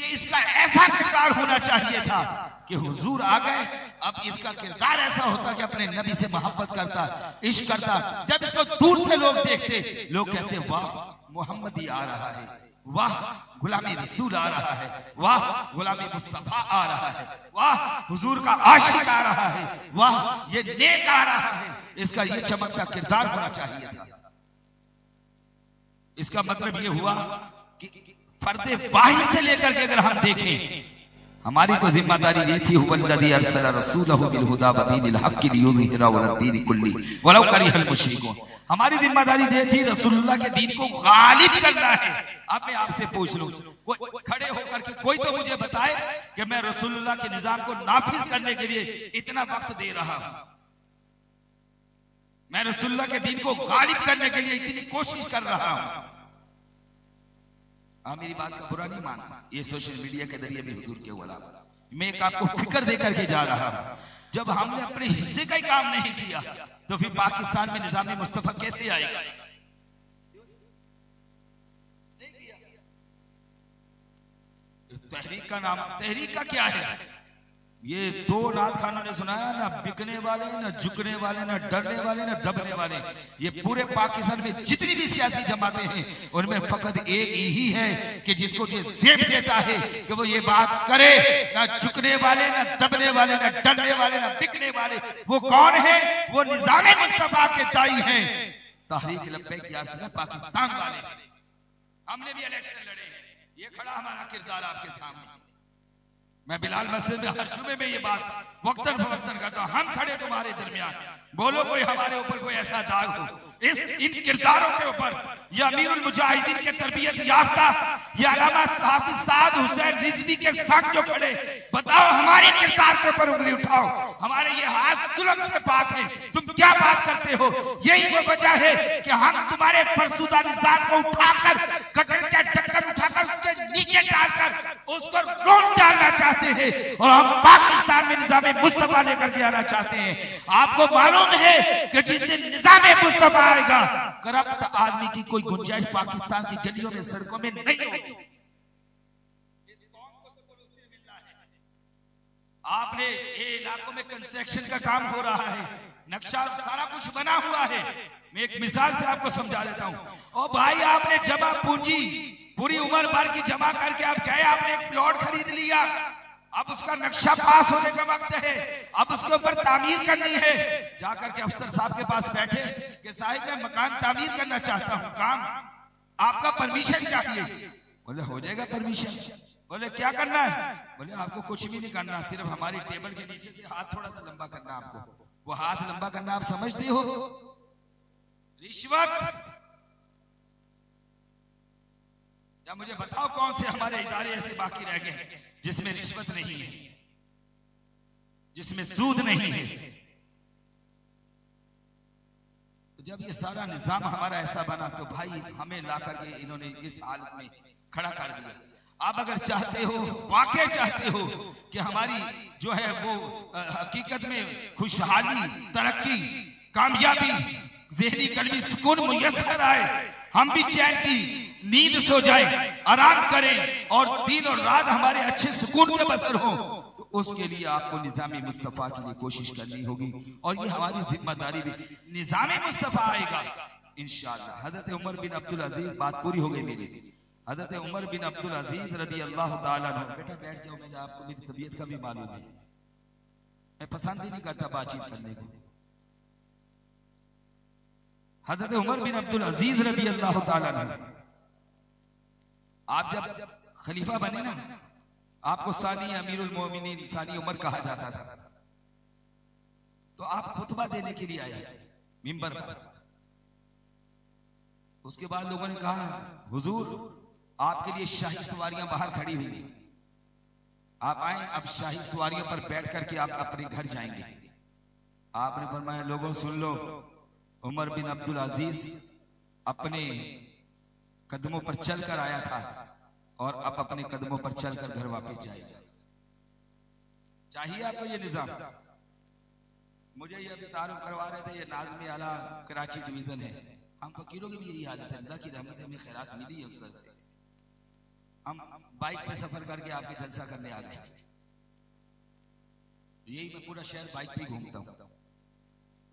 इसका ऐसा किरदार होना चाहिए था कि हुजूर आ गए, अब इसका किरदार ऐसा होता कि अपने नबी से मोहब्बत करता, इश्क करता। जब इसको दूर से लोग देखते, लोग कहते वाह मोहम्मद ही आ रहा है, वाह गुलामी रसूल आ रहा है, वाह गुलामी मुस्तफा आ रहा है, वाह हुजूर का आशिक आ रहा है, वाह ये नेक आ रहा है। इसका ये चमकता किरदार होना चाहिए था। इसका मतलब ये हुआ कि फर्दे वाही से लेकर के अगर हम देखें, हमारी तो जिम्मेदारी ये थी, हुवल्लज़ी अरसला रसूलहु बिल हुदा व दीनिल हक़्क़ि लियुज़हिरहु अला दीनि कुल्ली वलौ करिहल मुशरिकून। हमारी जिम्मेदारी ये थी रसूलुल्लाह के दीन को गालिब करना है। अब मैं आपसे पूछ लूं, खड़े होकर के कोई तो मुझे बताए कि मैं रसूलुल्लाह के निजाम को नाफिज करने के लिए इतना वक्त दे रहा हूं, मैं रसूलुल्लाह के दीन को गालिब करने के लिए इतनी कोशिश कर रहा हूं। आप मेरी बात का बुरा नहीं मानना, ये सोशल मीडिया के जरिए भी हुजूर के वाला मैं एक आपको फिक्र देकर के जा रहा हूं। जब हमने अपने हिस्से का ही काम नहीं किया तो फिर पाकिस्तान में निजाम मुस्तफा कैसे आएगा। तहरीक का नाम, तहरीक का क्या है, ये दो नाथ खानों ने सुनाया, ना बिकने वाले, ना झुकने वाले, ना डरने वाले, ना दबने वाले। ये पूरे पाकिस्तान में जितनी भी सियासी जमातें हैं उनमें फकत एक ही है कि जिसको ये ज़ेब देता है कि वो ये बात करे, ना झुकने वाले, ना दबने वाले, ना डरने वाले, ना बिकने वाले। वो कौन है, वो निज़ाम मुस्तफा के दाई हैं, तहरीक लब्बैक या रसूल पाकिस्तान वाले। हमने भी इलेक्शन लड़े, ये खड़ा हमारा किरदार आपके सामने। मैं बिलाल मस्जिद में हर जुमे में ये बात वक्तन फवक्तन करता हूं, हम खड़े तुम्हारे दरमियान, बोलो कोई हमारे ऊपर कोई ऐसा दाग हो इन किरदारों के ऊपर। ये अमीरुल मुजाहिदीन के तरबियत याफ्ता, ये अल्लामा हाफिज साद हुसैन रिजवी के संग जो खड़े, बताओ हमारे किरदार के ऊपर उंगली उठाओ। हमारे ये हाथ जुल्म से पाक है, तुम क्या बात करते हो। यही वो वजह है कि हम तुम्हारे फरसुदा निजाम को उठाकर, कटर का टक्कर उठाकर उसके नीचे डालकर उसको रोक डालना चाहते हैं और हम पाकिस्तान में निजाम मुस्तफा लेकर के आना चाहते हैं। आपको मालूम है कि जिस दिन निजाम मुस्तफा आएगा, करप्ट आदमी की कोई गुंजाइश पाकिस्तान की गलियों में, सड़कों में नहीं होगी। आपने ये इलाकों में कंस्ट्रक्शन का काम हो रहा है, नक्शा सारा कुछ बना हुआ है। मैं एक मिसाल से आपको समझा देता हूं। ओ भाई, आपने जमा पूंजी पूरी उम्र भर की जमा करके आप गए, आपने एक प्लॉट खरीद लिया, अब उसका नक्शा पास होने का वक्त है, अब उसके ऊपर तामीर करनी है। जाकर के अफसर साहब के पास बैठे कि साहिब मैं मकान तामीर करना चाहता हूँ, काम आपका परमिशन चाहिए। बोले हो जाएगा परमिशन। बोले क्या करना है। बोले आपको कुछ भी नहीं करना, सिर्फ हमारी टेबल के नीचे से हाथ थोड़ा सा लंबा करना। आपको वो हाथ लंबा करना आप समझते हो, रिश्वत या मुझे बताओ कौन से हमारे इदारे ऐसे बाकी रह गए जिसमें रिश्वत नहीं है, जिसमें सूद नहीं है। तो जब ये सारा निजाम हमारा ऐसा बना तो भाई हमें ला करके इन्होंने इस हालत में खड़ा कर दिया। आप अगर चाहते हो, वाकई चाहते हो कि हमारी जो है वो हकीकत में खुशहाली, तरक्की, कामयाबी, ज़हनी कल्बी सुकून मुयस्सर आए, हम भी चैन की नींद सो जाए, आराम करें और दिन और रात हमारे अच्छे सुकून के बसर हो, तो उसके लिए आपको निज़ाम मुस्तफ़ा के लिए कोशिश करनी होगी। और ये हमारी जिम्मेदारी भी। निज़ाम मुस्तफ़ा आएगा इंशाअल्लाह। हज़रत उमर बिन अब्दुल अजीज, बात पूरी हो गई मेरी। हज़रत उमर बिन अब्दुल अजीज रज़ी अल्लाह ताला अन्हु, बेटा बैठ जाओ, मैं आपको मेरी तबीयत का भी मालूम है, मैं पसंद ही नहीं करता बातचीत करने को। हज़रत उमर बिन अब्दुल अजीज रज़ी अल्लाह ताला अन्हु, आप जब खलीफा बने ना, आपको सानी अमीरुल मोमिनीन, सानी उमर कहा जाता था। तो आप खुतबा देने के लिए आए मिंबर पर। उसके बाद लोगों ने कहा, हुजूर आपके लिए शाही सवारियां बाहर खड़ी हुई, आप आए, अब शाही सवारियों पर बैठ करके आप अपने घर जाएंगे। आपने फरमाया, लोगों सुन लो, उमर बिन अब्दुल अजीज अपने कदमों पर चलकर आया था और अब अपने कदमों पर चलकर घर वापस जाएगा। चाहिए आपको ये निजाम? मुझे ये अभी तारुफ करवा रहे थे, ये नाज़िम आला कराची डिवीजन है। हम फकीरों की भी यही हालत है, अल्लाह की रहमत से हमें खैरात मिली है उस तरह से। हम बाइक पे सफर करके आपके जलसा करने आ गए। यही मैं पूरा शहर बाइक पे घूमता हूँ,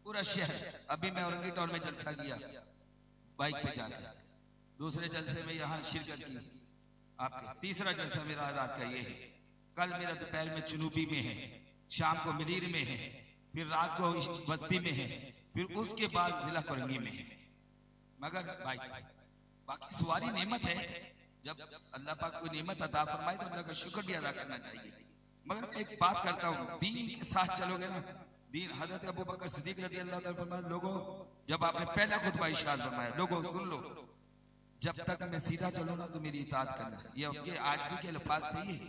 पूरा शहर। अभी मैं औरंगी टाउन में जलसा किया बाइक पे जाकर, दूसरे जलसे में यहाँ शिरकत की आपके, तीसरा जलसा मेरा रात का ये है। कल मेरा दोपहर में चुनूबी में है, शाम को मिलीर में है, फिर रात को बस्ती में है, फिर उसके बाद जिला कोरंगी में है। मगर बाकी सवारी नेमत है। जब अल्लाह पाक कोई नेमत अता फरमाए तो अल्लाह का शुक्र भी अदा करना चाहिए। मगर मैं एक बात करता हूँ, दीन के साथ चलोगे ना, दीन। हजरत अबू बकर सिद्दीक रज़ी अल्लाह ताला फरमाया, लोगों जब आपने पहला खुतबा इरशाद फरमाया, लोगों सुन लो, जब तक मैं सीधा चलूँ ना तो मेरी इताअत करना। ये आजिज़ी के अल्फाज थे ये,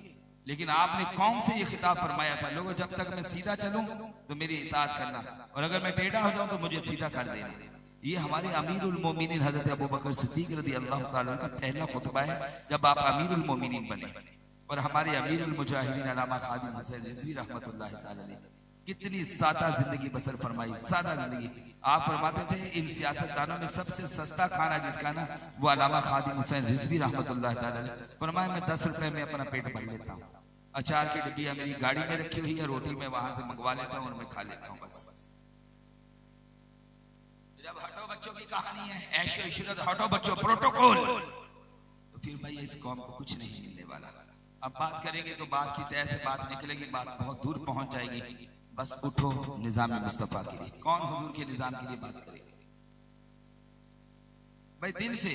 लेकिन आपने कौम से ये खिताब फरमाया था, लोगों जब तक मैं सीधा चलूं तो मेरी इताअत करना, और अगर मैं टेढ़ा हो जाऊं तो मुझे सीधा कर देना। ये हमारे अमीरुल मोमिनीन हजरत अबू बकर सिद्दीक रज़ी अल्लाह ताला का पहला खुतबा है जब आप अमीरुल मोमिनीन बने। और हमारे अमीरुल मुजाहिदीन अल्लामा खादिम हुसैन रिज़वी रहमतुल्लाह ताला अलैह कितनी सादा जिंदगी बसर फरमाई, सादा जिंदगी। आप फरमाते थे इन सियासतदानों में सबसे सस्ता खाना जिसका ना, वो अल्लामा खादिम हुसैन रिज़वी रहमतुल्लाह ताला अलैह फरमाया, मैं 10 रुपए में अपना पेट भर लेता हूँ। अचार की डिब्बियां मेरी गाड़ी में रखी हुई है, रोटी मैं वहां से मंगवा लेता हूँ और मैं खा लेता हूँ बस। जब हटो बच्चों की कहानी है, ऐशो इशरत, हटो बच्चों, प्रोटोकॉल, तो फिर भाई इस कौम को कुछ नहीं मिलने वाला। अब बात करेंगे तो बात की तय से बात निकलेगी, बात बहुत दूर पहुंच जाएगी। बस उठो निजाम मुस्तफा के लिए। कौन हुजूर के निजाम के लिए बात करेगा भाई दिल से?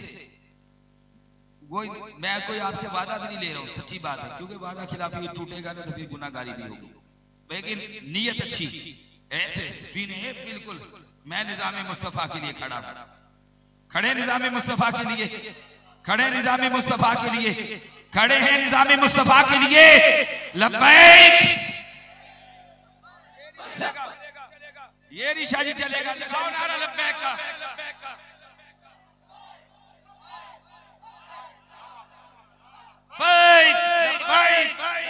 वो मैं कोई आपसे वादा भी नहीं ले रहा हूँ, सच्ची बात है, क्योंकि वादा खिलाफी टूटेगा ना तो फिर गुनाहगारी भी होगी। लेकिन नीयत अच्छी, ऐसे सीने बिल्कुल मैं निजाम मुस्तफा के लिए खड़ा हूं। खड़े निजाम मुस्तफा के लिए, खड़े निजाम मुस्तफा के लिए, खड़े हैं निजाम मुस्तफा के लिए। लब्बैक, ये रिशा जी चलेगा, चलाओ नारा लब्बैक का। भाई भाई भाई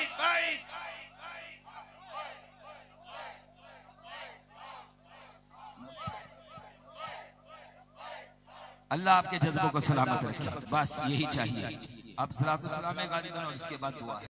अल्लाह आपके जज्बों को सलामत रखे, बस यही चाहिए। अब सलातो सलाम गालिबन और इसके बाद दुआ है।